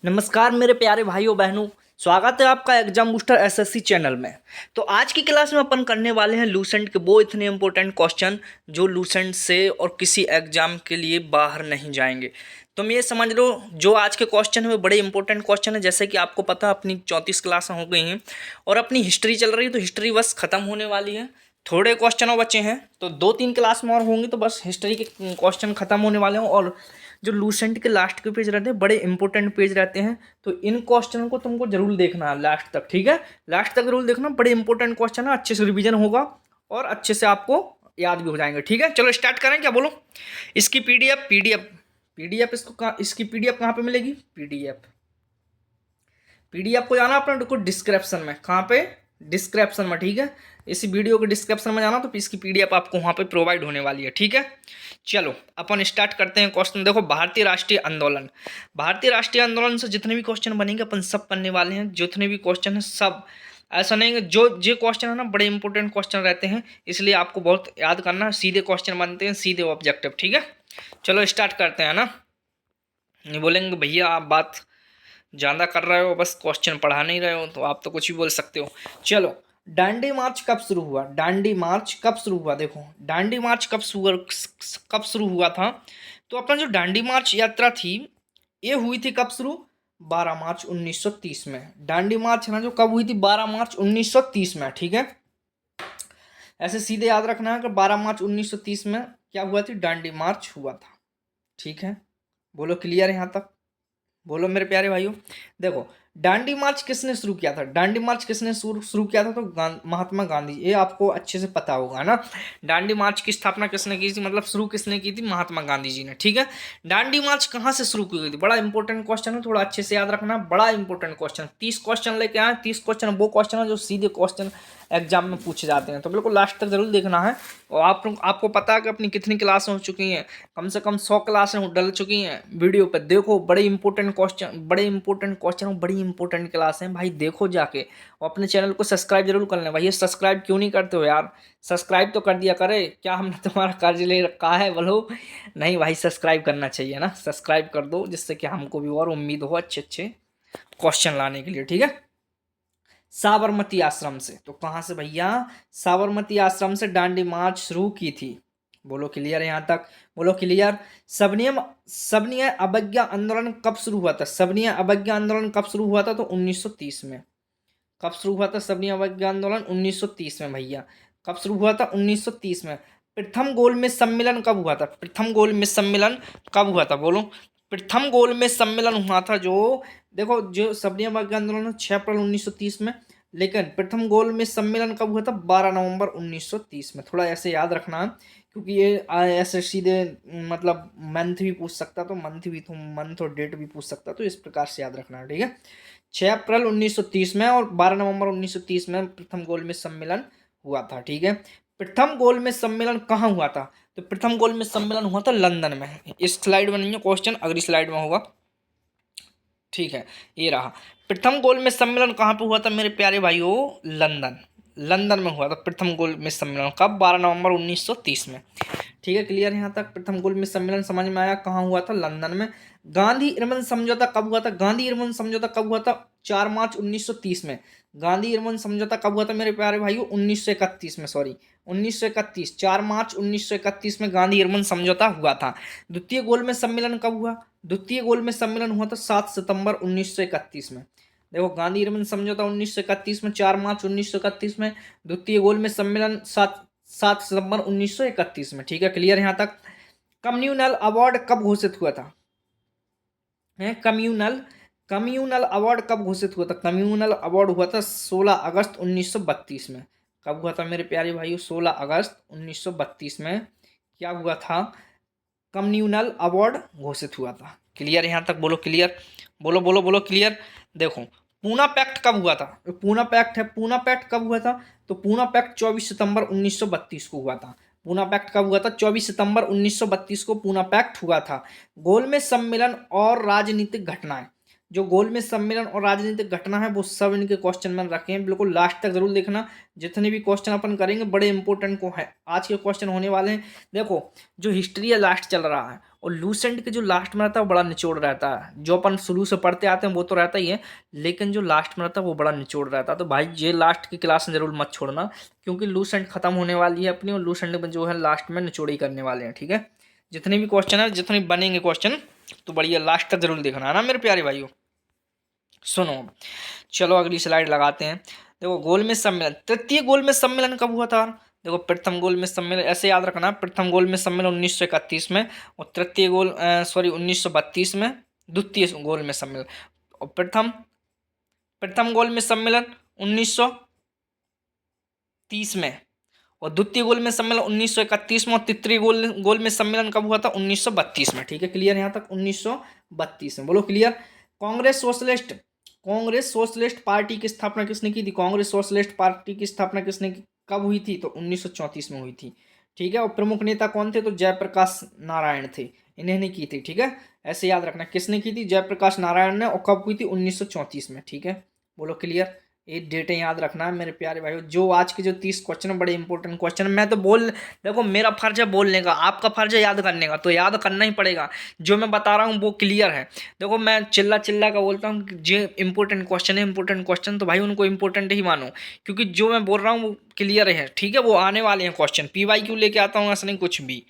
नमस्कार मेरे प्यारे भाइयों बहनों, स्वागत है आपका एग्जाम बूस्टर एसएससी चैनल में। तो आज की क्लास में अपन करने वाले हैं लूसेंट के वो इतने इंपॉर्टेंट क्वेश्चन जो लूसेंट से और किसी एग्जाम के लिए बाहर नहीं जाएंगे। तुम ये समझ लो जो आज के क्वेश्चन है वो बड़े इंपॉर्टेंट क्वेश्चन है। जैसे कि आपको पता है अपनी 34 क्लास हो गई हैं और अपनी हिस्ट्री चल रही है, तो हिस्ट्री बस ख़त्म होने वाली है। थोड़े क्वेश्चन और बचे हैं, तो 2-3 क्लास में और होंगी तो बस हिस्ट्री के क्वेश्चन ख़त्म होने वाले हैं। और जो लूसेंट के लास्ट के पेज रहते हैं बड़े इंपॉर्टेंट पेज रहते हैं, तो इन क्वेश्चन को तुमको जरूर देखना है लास्ट तक। ठीक है, लास्ट तक जरूर देखना, बड़े इंपॉर्टेंट क्वेश्चन है, अच्छे से रिवीजन होगा और अच्छे से आपको याद भी हो जाएंगे। ठीक है, चलो स्टार्ट करें, क्या बोलो। इसकी पीडीएफ इसकी पीडीएफ कहाँ पे मिलेगी? पीडीएफ को जाना अपने को डिस्क्रिप्शन में। कहाँ पे? डिस्क्रिप्शन में। ठीक है, इसी वीडियो के डिस्क्रिप्शन में जाना तो इसकी पीडीएफ आपको वहाँ पे प्रोवाइड होने वाली है। ठीक है, चलो अपन स्टार्ट करते हैं क्वेश्चन। देखो, भारतीय राष्ट्रीय आंदोलन से जितने भी क्वेश्चन बनेंगे अपन सब करने वाले हैं। जितने भी क्वेश्चन है सब, ऐसा नहीं है जो क्वेश्चन है ना बड़े इंपॉर्टेंट क्वेश्चन रहते हैं, इसलिए आपको बहुत याद करना है। सीधे क्वेश्चन बनते हैं, सीधे ऑब्जेक्टिव। ठीक है, चलो स्टार्ट करते हैं ना। नहीं बोलेंगे भैया आप बात ज़्यादा कर रहे हो, बस क्वेश्चन पढ़ा नहीं रहे हो, तो आप तो कुछ भी बोल सकते हो। चलो, दांडी मार्च कब शुरू हुआ? देखो, दांडी मार्च कब शुरू हुआ था? तो अपना जो दांडी मार्च यात्रा थी ये हुई थी कब शुरू? 12 मार्च 1930 में। दांडी मार्च है ना जो कब हुई थी? 12 मार्च 1930 में। ठीक है, ऐसे सीधे याद रखना है कि 12 मार्च 1930 में क्या हुआ थी? दांडी मार्च हुआ था। ठीक है, बोलो क्लियर है यहाँ तक? बोलो मेरे प्यारे भाइयों। देखो, दांडी मार्च किसने शुरू किया था? शुरू किया था? तो महात्मा गांधी। ये आपको अच्छे से पता होगा ना। दांडी मार्च की स्थापना किसने की थी, मतलब शुरू किसने की थी? महात्मा गांधी जी ने। ठीक है, दांडी मार्च कहाँ से शुरू की गई थी? बड़ा इंपॉर्टेंट क्वेश्चन है, थोड़ा अच्छे से याद रखना। बड़ा इंपॉर्टेंट क्वेश्चन, 30 क्वेश्चन लेके आए। 30 क्वेश्चन वो क्वेश्चन है जो सीधे क्वेश्चन एग्जाम में पूछे जाते हैं, तो बिल्कुल लास्ट तक जरूर देखना है। और आपको पता है कि अपनी कितनी क्लासें हो चुकी हैं? कम से कम 100 क्लासें डल चुकी हैं। वीडियो पर देखो, बड़े इंपॉर्टेंट क्वेश्चन बड़ी इंपॉर्टेंट क्लास हैं भाई, देखो जाके। और अपने चैनल को सब्सक्राइब जरूर कर लें भाई। ये सब्सक्राइब क्यों नहीं करते हो यार? सब्सक्राइब तो कर दिया करे, क्या हमने तुम्हारा कार्य ले रखा है बोलो? नहीं भाई, सब्सक्राइब करना चाहिए ना, सब्सक्राइब कर दो जिससे कि हमको भी और उम्मीद हो अच्छे अच्छे क्वेश्चन लाने के लिए। ठीक है, साबरमती आश्रम से। तो कहाँ से भैया? साबरमती आश्रम से दांडी मार्च शुरू की थी। बोलो क्लियर है यहाँ तक? बोलो क्लियर। सबनीय अवज्ञा आंदोलन कब शुरू हुआ था? सबनीय अवज्ञा आंदोलन कब शुरू हुआ था? तो 1930 में। कब शुरू हुआ था सबनीय अवज्ञा आंदोलन? 1930 में भैया। कब शुरू हुआ था? 1930 में। प्रथम गोलमेज सम्मेलन कब हुआ था? प्रथम गोलमेज सम्मेलन कब हुआ था? बोलो। प्रथम गोलमेज सम्मेलन हुआ था जो, देखो, जो सबनीय अवज्ञा आंदोलन 6 अप्रैल 1930 में, लेकिन प्रथम गोलमेज सम्मेलन कब हुआ था? 12 नवंबर 1930 में। थोड़ा ऐसे याद रखना, क्योंकि ये ऐसे सीधे मतलब मंथ भी पूछ सकता, तो मंथ और डेट भी पूछ सकता, तो इस प्रकार से याद रखना। ठीक है, 6 अप्रैल 1930 में और 12 नवंबर 1930 में प्रथम गोलमेज सम्मेलन हुआ था। ठीक है, प्रथम गोलमेज सम्मेलन कहाँ हुआ था? तो प्रथम गोलमेज सम्मेलन हुआ था लंदन में। इस स्लाइड में नहीं है क्वेश्चन, अगली स्लाइड में होगा। ठीक है, ये रहा। प्रथम गोलमेज सम्मेलन कहाँ पे हुआ था मेरे प्यारे भाइयों? लंदन में हुआ था प्रथम गोलमेज सम्मेलन। कब? 12 नवंबर 1930 में। ठीक है, क्लियर है यहाँ तक? प्रथम गोलमेज सम्मेलन समझ में आया? कहाँ हुआ था? लंदन में। गांधी इरविन समझौता कब हुआ था? गांधी इरविन समझौता कब हुआ था? 4 मार्च 1930 में। गांधी इरविन समझौता कब हुआ था मेरे प्यारे भाइयों? 1931 में, सॉरी 1931। 4 मार्च 1931 में गांधी इरविन समझौता हुआ था। द्वितीय गोलमेज सम्मेलन कब हुआ? द्वितीय गोलमेज सम्मेलन हुआ था 7 सितंबर 1931 में। देखो, गांधी इरविन समझौता 1931 में, 4 मार्च 1931 में। द्वितीय गोलमेज सम्मेलन 7 सितंबर 1931 में। ठीक है, क्लियर यहाँ तक? कम्युनल अवार्ड कब घोषित हुआ था? कम्युनल अवार्ड कब घोषित हुआ था? कम्युनल अवार्ड हुआ था 16 अगस्त 1932 में। कब हुआ था मेरे प्यारे भाइयों? 16 अगस्त 1932 में क्या हुआ था? कम्युनल अवार्ड घोषित हुआ था। क्लियर यहाँ तक? बोलो क्लियर। बोलो बोलो बोलो क्लियर। देखो, पूना पैक्ट कब हुआ था? पूना पैक्ट कब हुआ था? तो पूना पैक्ट 24 सितंबर 1932 को हुआ था। पूना पैक्ट कब हुआ था? 24 सितंबर 1932 को पूना पैक्ट हुआ था। गोलमेज सम्मेलन और राजनीतिक घटनाएं, जो गोलमेज सम्मेलन और राजनीतिक घटना है वो सब इनके क्वेश्चन में रखे हैं, बिल्कुल लास्ट तक जरूर देखना। जितने भी क्वेश्चन अपन करेंगे बड़े इंपॉर्टेंट को है, आज के क्वेश्चन होने वाले हैं। देखो, जो हिस्ट्री है लास्ट चल रहा है, और लूसेंट के जो लास्ट में रहता है वो बड़ा निचोड़ रहता है। जो अपन शुरू से पढ़ते आते हैं वो तो रहता ही है, लेकिन जो लास्ट में रहता है वो बड़ा निचोड़ रहता है। तो भाई ये लास्ट की क्लास में जरूर मत छोड़ना, क्योंकि लूसेंट खत्म होने वाली है अपनी, और लूसेंट में जो है लास्ट में निचोड़ ही करने वाले हैं। ठीक है, जितने भी क्वेश्चन है, जितने बनेंगे क्वेश्चन, तो बढ़िया लास्ट तक जरूर देखना है ना मेरे प्यारे भाइयों। सुनो, चलो अगली स्लाइड लगाते हैं। देखो, गोलमेज सम्मेलन, तृतीय गोलमेज सम्मेलन कब हुआ था? देखो, प्रथम गोलमेज सम्मेलन ऐसे याद रखना, प्रथम गोलमेज सम्मेलन 1931 में, और तृतीय 1932 में, द्वितीय गोलमेज सम्मेलन। और प्रथम गोलमेज सम्मेलन 1930 में, और द्वितीय गोलमेज सम्मेलन 1931 में, और तृतीय गोलमेज सम्मेलन कब हुआ था? 1932 में। ठीक है, क्लियर यहाँ तक? 1932 में, बोलो क्लियर। कांग्रेस सोशलिस्ट पार्टी की स्थापना किसने की थी? कांग्रेस सोशलिस्ट पार्टी की स्थापना कब हुई थी? तो 1934 में हुई थी। ठीक है, और प्रमुख नेता कौन थे? तो जयप्रकाश नारायण थे, इन्हें ने की थी। ठीक है, ऐसे याद रखना, किसने की थी? जयप्रकाश नारायण ने, और कब हुई थी? 1934 में। ठीक है, बोलो क्लियर। ये डेटें याद रखना है मेरे प्यारे भाइयों। जो आज के जो 30 क्वेश्चन बड़े इंपॉर्टेंट क्वेश्चन, मैं तो देखो, मेरा फर्ज है बोलने का, आपका फर्ज है याद करने का, तो याद करना ही पड़ेगा। जो मैं बता रहा हूँ वो क्लियर है। देखो, मैं चिल्ला चिल्ला का बोलता हूँ कि जो इंपॉर्टेंट क्वेश्चन है, इंपॉर्टेंट क्वेश्चन, तो भाई उनको इंपॉर्टेंट ही मानो, क्योंकि जो मैं बोल रहा हूँ वो क्लियर है। ठीक है, वो आने वाले हैं क्वेश्चन, PYQ लेके आता हूँ, ऐसा नहीं कुछ भी।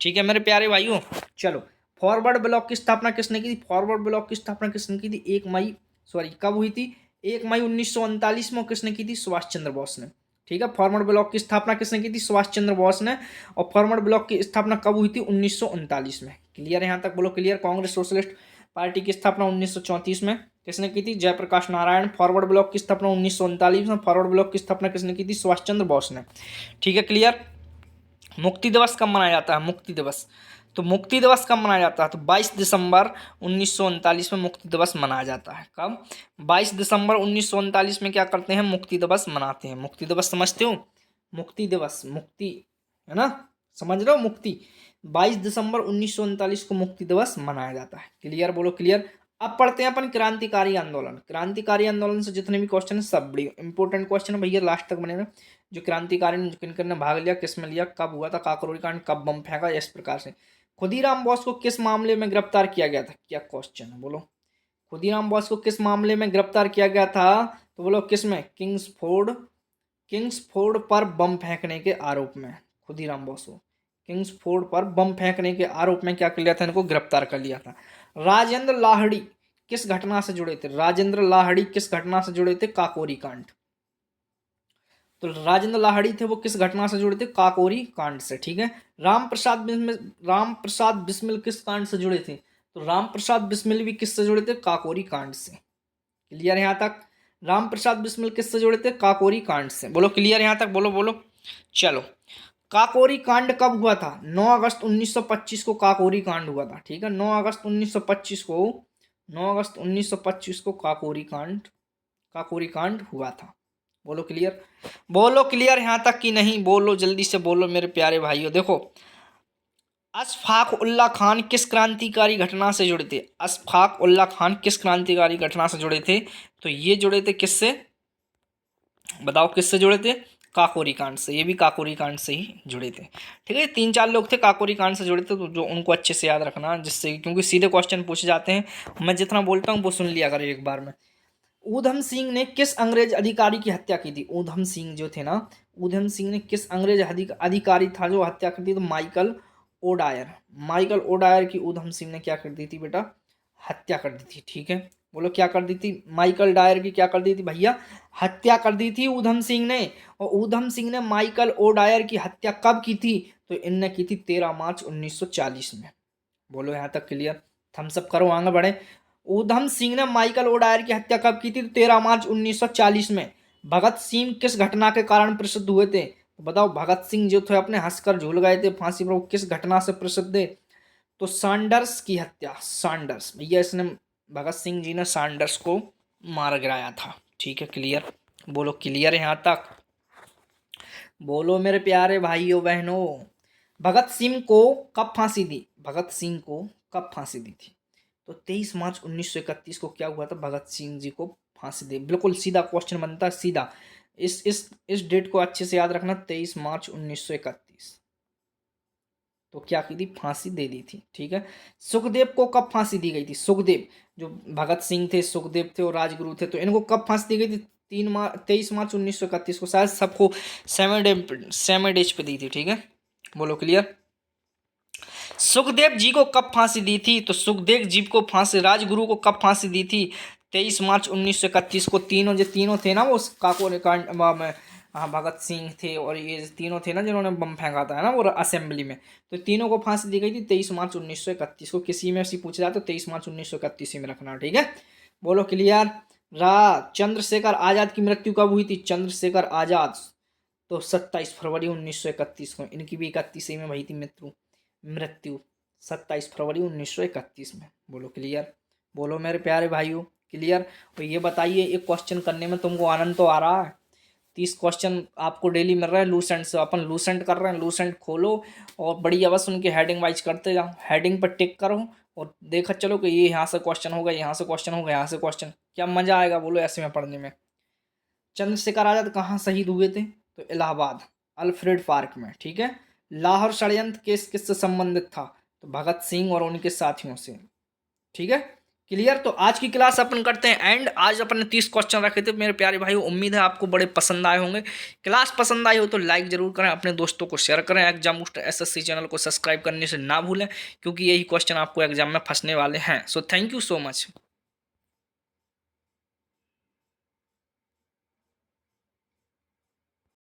ठीक है मेरे प्यारे भाइयों, चलो। फॉरवर्ड ब्लॉक की स्थापना किसने की थी? फॉरवर्ड ब्लॉक की स्थापना किसने की थी? 1 मई, सॉरी, कब हुई थी? 1 मई 1939 में। किसने की थी? सुभाष चंद्र बोस ने। ठीक है, फॉरवर्ड ब्लॉक की स्थापना किसने की थी? सुभाष चंद्र बोस ने। और फॉरवर्ड ब्लॉक की स्थापना कब हुई थी? 1939 में। क्लियर है यहाँ तक? बोलो क्लियर। कांग्रेस सोशलिस्ट पार्टी की स्थापना 1934 में किसने की थी? जयप्रकाश नारायण। फॉरवर्ड ब्लॉक की स्थापना 1939 में। फॉरवर्ड ब्लॉक की स्थापना किसने की थी? सुभाष चंद्र बोस ने। ठीक है, क्लियर। मुक्ति दिवस कब मनाया जाता है? मुक्ति दिवस, तो मुक्ति दिवस कब मनाया जाता है? तो 22 दिसंबर 1939 में मुक्ति दिवस मनाया जाता है। कब? 22 दिसंबर 1939 में क्या करते हैं? मुक्ति दिवस मनाते हैं। मुक्ति दिवस समझते हो? मुक्ति दिवस, मुक्ति है ना, समझ रहे हो? मुक्ति, 22 दिसंबर 1939 को मुक्ति दिवस मनाया जाता है। क्लियर, बोलो क्लियर। अब पढ़ते हैं अपन क्रांतिकारी आंदोलन। क्रांतिकारी आंदोलन से जितने भी क्वेश्चन है सब बड़ी इंपॉर्टेंट क्वेश्चन है भैया, लास्ट तक बनेगा। जो क्रांतिकारी ने किन किन ने भाग लिया, किस में लिया, कब हुआ था काकोरी कांड, कब बम फेंका, इस प्रकार से। खुदीराम बोस को किस मामले में गिरफ्तार किया गया था? क्या क्वेश्चन है, बोलो। खुदीराम बोस को किस मामले में गिरफ्तार किया गया था? तो बोलो किस में? किंग्सफोर्ड पर बम फेंकने के आरोप में। खुदीराम बोस को किंग्सफोर्ड पर बम फेंकने के आरोप में क्या कर लिया था? इनको गिरफ्तार कर लिया था। राजेंद्र लाहिड़ी किस घटना से जुड़े थे? राजेंद्र लाहिड़ी किस घटना से जुड़े थे? काकोरी कांड। तो राजेंद्र लाहिड़ी थे, वो किस घटना से जुड़े थे? काकोरी कांड से। ठीक है, राम प्रसाद बिस्मिल किस कांड से जुड़े थे? तो राम प्रसाद बिस्मिल भी किससे जुड़े थे? काकोरी कांड से। क्लियर है यहाँ तक? राम प्रसाद बिस्मिल किससे जुड़े थे? काकोरी कांड से। बोलो क्लियर यहाँ तक? बोलो बोलो। चलो, काकोरी कांड कब हुआ था? 9 अगस्त 1925 को काकोरी कांड हुआ था। ठीक है, 9 अगस्त 1925 को, 9 अगस्त 1925 को काकोरी कांड हुआ था। बोलो क्लियर। बोलो क्लियर यहाँ तक कि नहीं? बोलो जल्दी से बोलो मेरे प्यारे भाइयों। देखो, अशफाक उल्ला खान किस क्रांतिकारी घटना से जुड़े थे? अशफाक उल्ला खान किस क्रांतिकारी घटना से जुड़े थे? तो ये जुड़े थे किससे? बताओ किससे जुड़े थे? काकोरी कांड से। ये भी काकोरी कांड से ही जुड़े थे। ठीक है, 3-4 लोग थे काकोरी कांड से जुड़े थे, तो जो उनको अच्छे से याद रखना, जिससे, क्योंकि सीधे क्वेश्चन पूछे जाते हैं। मैं जितना बोलता हूँ वो सुन लिया करो एक बार में। ऊधम सिंह ने किस अंग्रेज अधिकारी की हत्या की थी? ऊधम सिंह जो थे ना, ऊधम सिंह ने किस अंग्रेज अधिकारी था जो हत्या कर दी? तो माइकल ओडायर की ऊधम सिंह ने क्या कर दी थी बेटा? हत्या कर दी थी। ठीक है, बोलो क्या कर दी थी? माइकल डायर की क्या कर दी थी भैया? हत्या कर दी थी ऊधम सिंह ने। और ऊधम सिंह ने माइकल ओडायर की हत्या कब की थी? तो इनने की थी 13 मार्च 1940 में। बोलो यहाँ तक क्लियर? थम्स अप करो, आगे बढ़े। ऊधम सिंह ने माइकल ओडायर की हत्या कब की थी? 13 मार्च 1940 में। भगत सिंह किस घटना के कारण प्रसिद्ध हुए थे? तो बताओ, भगत सिंह जो थे अपने हंसकर झूल गए थे फांसी पर, वो किस घटना से प्रसिद्ध थे? तो सैंडर्स की हत्या। सैंडर्स भैया, इसने, भगत सिंह जी ने सैंडर्स को मार गिराया था। ठीक है, क्लियर। बोलो क्लियर है यहाँ तक? बोलो मेरे प्यारे भाइयों बहनों। भगत सिंह को कब फांसी दी? भगत सिंह को कब फांसी दी थी? तो 23 मार्च 1931 को क्या हुआ था? भगत सिंह जी को फांसी दी। बिल्कुल सीधा क्वेश्चन बनता है, सीधा। इस डेट को अच्छे से याद रखना, 23 मार्च 1931। तो क्या की थी, फांसी दे दी थी। ठीक है, सुखदेव को कब फांसी दी गई थी? सुखदेव जो भगत सिंह थे, सुखदेव थे और राजगुरु थे, तो इनको कब फांसी दी गई थी? 23 मार्च 1931 को। शायद सबको सेम डेज पे दी थी। ठीक है, बोलो क्लियर। सुखदेव जी को कब फांसी दी थी? तो सुखदेव जी को फांसी, राजगुरु को कब फांसी दी थी? 23 मार्च 1931 को। तीनों जो तीनों थे ना, वो काकोरी कांड में, हाँ, भगत सिंह थे और ये तीनों थे ना जिन्होंने बम फेंका था, है ना, वो असेंबली में। तो तीनों को फांसी दी गई थी 23 मार्च 1931 को। किसी में से पूछ रहा तो 23 मार्च 1931 में रखना। ठीक है, बोलो क्लियर। चंद्रशेखर आजाद की मृत्यु कब हुई थी? चंद्रशेखर आजाद तो 27 फरवरी 1931 को। इनकी भी 31 में हुई थी मृत्यु 27 फरवरी 1931 में। बोलो क्लियर। बोलो मेरे प्यारे भाइयों, क्लियर। तो ये बताइए, एक क्वेश्चन करने में तुमको आनंद तो आ रहा है? 30 क्वेश्चन आपको डेली मिल रहा है लूसेंट से। अपन लूसेंट कर रहे हैं, लूसेंट खोलो और बढ़िया बस उनके हेडिंग वाइज करते जाओ, हेडिंग पर टिक करो और देखा चलो कि ये यहाँ से क्वेश्चन होगा, यहाँ से क्वेश्चन होगा, यहाँ से क्वेश्चन। क्या मजा आएगा बोलो ऐसे में पढ़ने में। चंद्रशेखर आजाद कहाँ शहीद हुए थे? तो इलाहाबाद अल्फ्रेड पार्क में। ठीक है, लाहौर षड्यंत्र केस किससे संबंधित था? तो भगत सिंह और उनके साथियों से। ठीक है, क्लियर। तो आज की क्लास अपन करते हैं एंड। आज अपन ने 30 क्वेश्चन रखे थे मेरे प्यारे भाई, उम्मीद है आपको बड़े पसंद आए होंगे। क्लास पसंद आई हो तो लाइक जरूर करें, अपने दोस्तों को शेयर करें। एग्जाम बूस्टर एसएससी चैनल को सब्सक्राइब करने से ना भूलें, क्योंकि यही क्वेश्चन आपको एग्जाम में फंसने वाले हैं। So thank you so much.